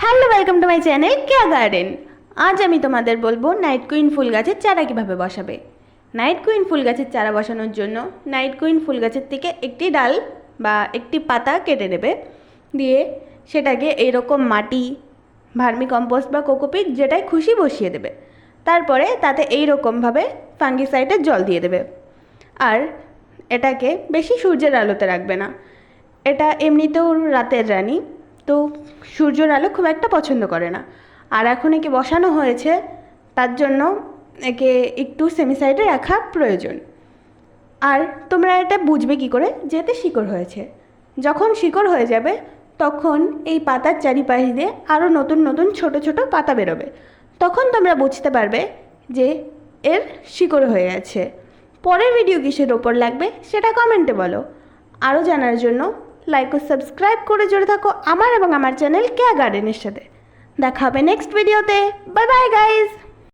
Hello, welcome to my channel Keya garden. আজ আমি তোমাদের বলবো নাইট কুইন ফুল গাছের চারা কীভাবে বসাবে। নাইট কুইন ফুল গাছের চারা বসানোর জন্য নাইট কুইন ফুল গাছের থেকে একটি ডাল বা একটি পাতা কেটে নেবে, দিয়ে সেটাকে এইরকম মাটি, ভার্মি কম্পোস্ট বা কোকোপিট যেটাই খুশি বসিয়ে দেবে। তারপরে তাতে এইরকমভাবে ফাঙ্গিসাইডের জল দিয়ে দেবে। আর এটাকে বেশি সূর্যের আলোতে রাখবে না, এটা এমনিতেও রাতের রানী, তো সূর্যের আলো খুব একটা পছন্দ করে না। আর এখন একে বসানো হয়েছে, তার জন্য একে একটু সেমিসাইডে রাখা প্রয়োজন। আর তোমরা এটা বুঝবে কি করে যে এতে শিকড় হয়েছে। যখন শিকড় হয়ে যাবে তখন এই পাতার চারিপাশ দিয়ে আরও নতুন নতুন ছোট ছোট পাতা বেরোবে, তখন তোমরা বুঝতে পারবে যে এর শিকড় হয়ে গেছে। পরের ভিডিও কিসের ওপর লাগবে সেটা কমেন্টে বলো। আরও জানার জন্য লাইক ও সাবস্ক্রাইব করে জুড়ে থাকো আমার এবং আমার চ্যানেল কেয়া গার্ডেনের সাথে। দেখা হবে নেক্সট ভিডিওতে। Bye bye guys.